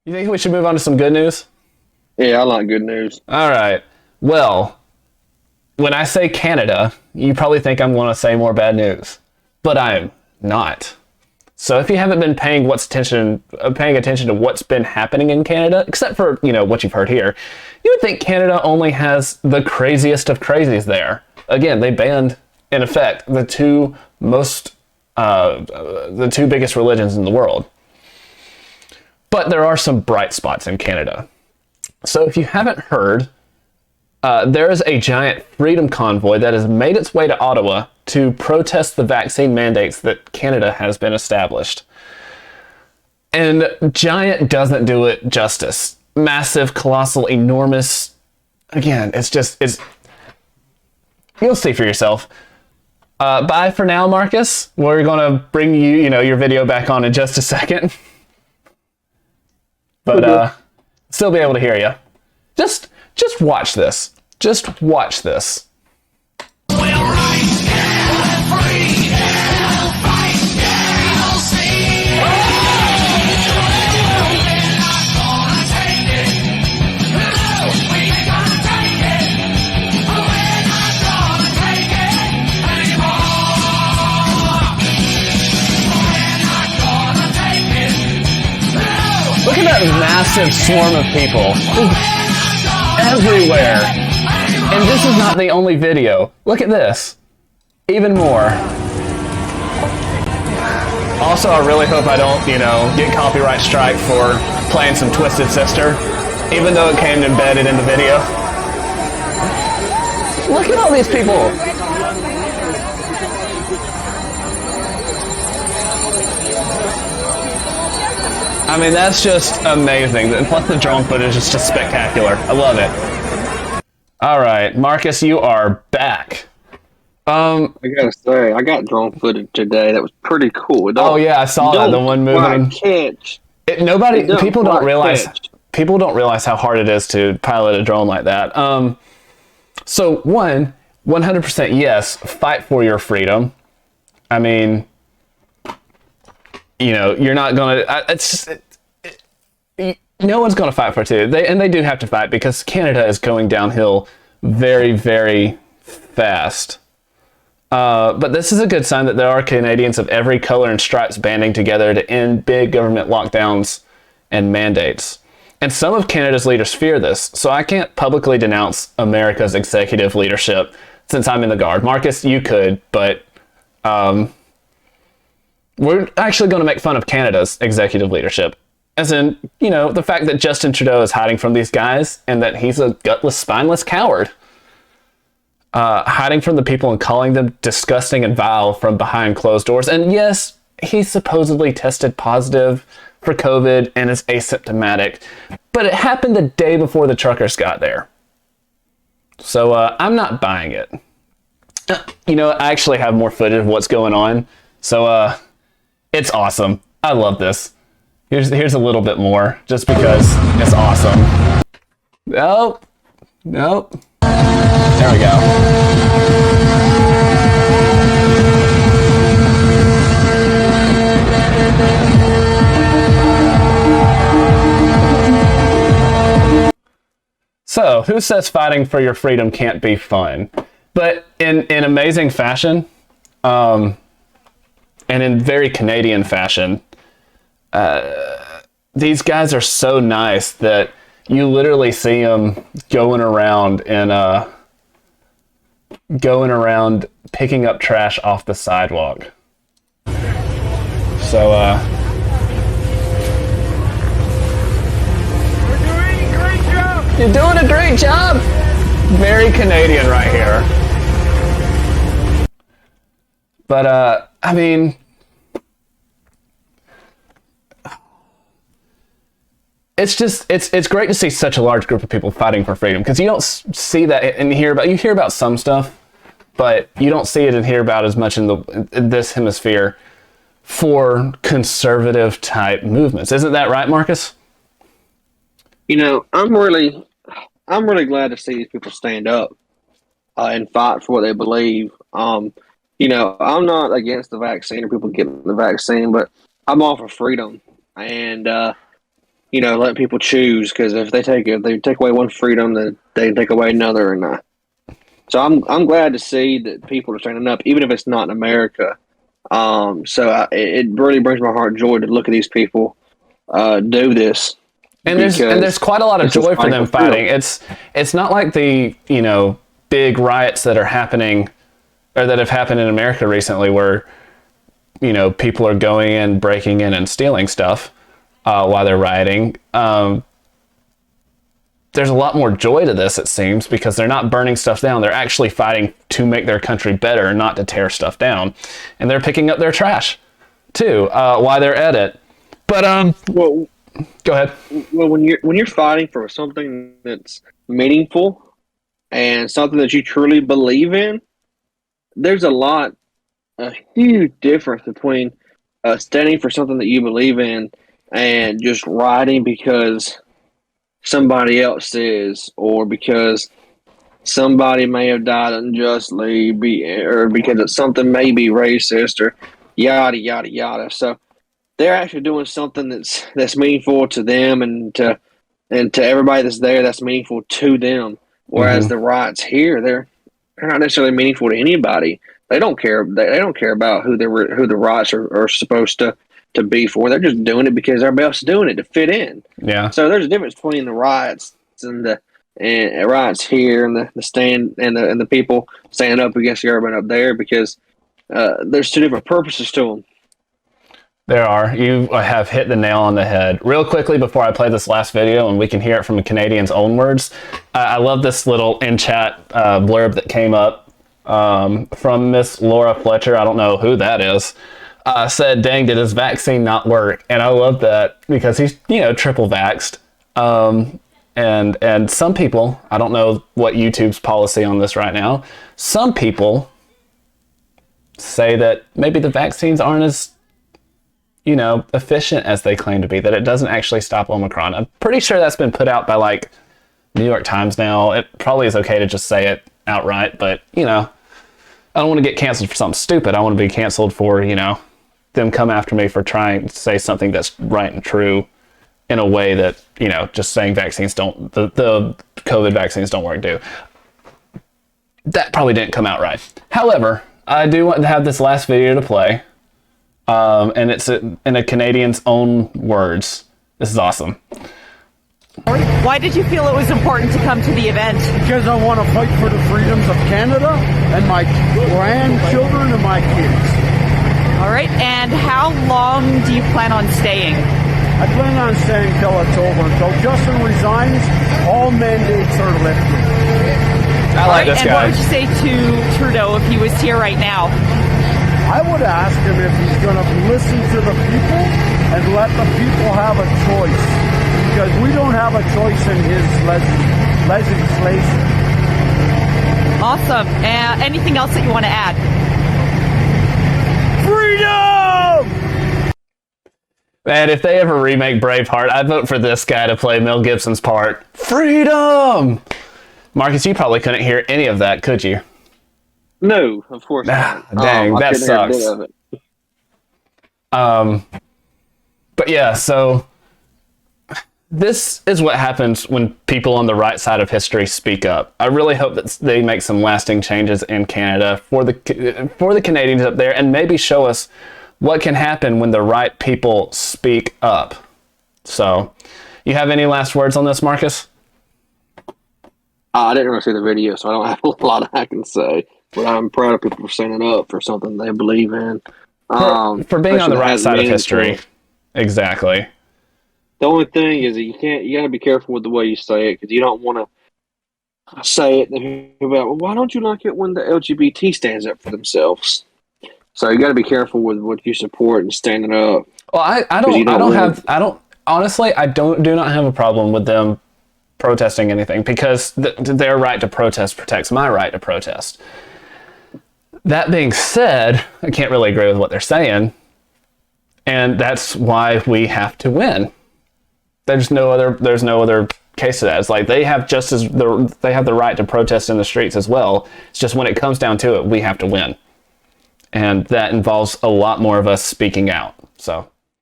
You think we should move on to some good news? Yeah, I like good news. All right. Well, when I say Canada, you probably think I'm going to say more bad news, but I'm not. So if you haven't been paying attention to what's been happening in Canada, except for what you've heard here, you would think Canada only has the craziest of crazies there. Again, they banned, in effect, the two biggest religions in the world. But there are some bright spots in Canada. So if you haven't heard, there is a giant freedom convoy that has made its way to Ottawa to protest the vaccine mandates that Canada has been established. And giant doesn't do it justice. Massive, colossal, enormous. Again, it's you'll see for yourself. Bye for now, Marcus. We're going to bring your video back on in just a second. But still be able to hear you. Just watch this. Just watch this. Look at that massive swarm of people. Everywhere. And this is not the only video. Look at this. Even more. Also, I really hope I don't, get copyright strike for playing some Twisted Sister, even though it came embedded in the video. Look at all these people. I mean, that's just amazing. And plus the drone footage is just spectacular. I love it. All right, Marcus, you are back. I gotta say, I got drone footage today. That was pretty cool. Oh yeah, I saw that. The one moving. People don't realize. People don't realize how hard it is to pilot a drone like that. So 100% yes, fight for your freedom. I mean, you're not gonna. No one's gonna fight for it too. They do have to fight because Canada is going downhill very, very fast. But this is a good sign that there are Canadians of every color and stripes banding together to end big government lockdowns and mandates. And some of Canada's leaders fear this, so I can't publicly denounce America's executive leadership since I'm in the Guard. Marcus, you could, but we're actually going to make fun of Canada's executive leadership. As in, the fact that Justin Trudeau is hiding from these guys and that he's a gutless, spineless coward. Hiding from the people and calling them disgusting and vile from behind closed doors. And yes, he supposedly tested positive for COVID and is asymptomatic, but it happened the day before the truckers got there. So I'm not buying it. I actually have more footage of what's going on. So it's awesome. I love this. Here's a little bit more just because it's awesome. Nope. There we go. So, who says fighting for your freedom can't be fun? But in amazing fashion, and in very Canadian fashion, these guys are so nice that you literally see them going around picking up trash off the sidewalk. So, you're doing a great job! Very Canadian right here. But, I mean, it's great to see such a large group of people fighting for freedom, because you don't see that and you hear about some stuff, but you don't see it and hear about as much in this hemisphere for conservative type movements. Isn't that right, Marcus? I'm really glad to see these people stand up and fight for what they believe. I'm not against the vaccine or people getting the vaccine, but I'm all for freedom. And let people choose, because if they take away one freedom, then they take away another, and so I'm glad to see that people are standing up, even if it's not in America. It really brings my heart joy to look at these people do this. And there's quite a lot of joy for them fighting. It's not like the big riots that are happening or that have happened in America recently, where people are going in, breaking in, and stealing stuff while they're rioting. There's a lot more joy to this, it seems, because they're not burning stuff down. They're actually fighting to make their country better, not to tear stuff down. And they're picking up their trash too while they're at it. But well, go ahead. Well, when you're fighting for something that's meaningful and something that you truly believe in, there's a huge difference between standing for something that you believe in and just rioting because somebody else is, or because somebody may have died unjustly, or because something may be racist, or yada yada yada. So they're actually doing something that's meaningful to them, and to everybody that's there, that's meaningful to them. Whereas the riots here, they're not necessarily meaningful to anybody. They don't care. They don't care about who the riots are supposed to be for. They're just doing it because everybody else is doing it to fit in. Yeah. So there's a difference between the riots and riots here, and the stand and the people standing up against the government up there, because there's two different purposes to them. There are. You have hit the nail on the head. Real quickly, before I play this last video and we can hear it from a Canadian's own words, I love this little in-chat blurb that came up from Miss Laura Fletcher. I don't know who that is. Said, "Dang, did his vaccine not work?" And I love that, because he's, triple vaxxed. And some people, I don't know what YouTube's policy on this right now, some people say that maybe the vaccines aren't as efficient as they claim to be, that it doesn't actually stop Omicron. I'm pretty sure that's been put out by like New York Times now. It probably is okay to just say it outright, but I don't want to get canceled for something stupid. I want to be canceled for, them come after me for trying to say something that's right and true in a way that, just saying the COVID vaccines don't work, that probably didn't come out right. However, I do want to have this last video to play. And it's in a Canadian's own words. This is awesome. Why did you feel it was important to come to the event? Because I want to fight for the freedoms of Canada and my grandchildren and my kids. All right, and how long do you plan on staying? I plan on staying till it's over. Until Justin resigns, all mandates are lifted. I like this guy. And what would you say to Trudeau if he was here right now? I would ask him if he's going to listen to the people and let the people have a choice, because we don't have a choice in his legislation. Awesome. Anything else that you want to add? Freedom! Man, if they ever remake Braveheart, I'd vote for this guy to play Mel Gibson's part. Freedom! Marcus, you probably couldn't hear any of that, could you? No, of course not. Dang, that sucks. But yeah, so this is what happens when people on the right side of history speak up. I really hope that they make some lasting changes in Canada for the Canadians up there, and maybe show us what can happen when the right people speak up. So, you have any last words on this, Marcus? I didn't really see the video, so I don't have a lot I can say. But I'm proud of people for standing up for something they believe in. For being on the right side of history. Exactly. The only thing is that you got to be careful with the way you say it, because you don't want to say it and people about, well, why don't you like it when the LGBT stands up for themselves? So you got to be careful with what you support and standing up. Well, I do not have a problem with them protesting anything, because their right to protest protects my right to protest. That being said, I can't really agree with what they're saying, and that's why we have to win. There's no other case to that. It's like they have the right to protest in the streets as well. It's just when it comes down to it, we have to win, and that involves a lot more of us speaking out. So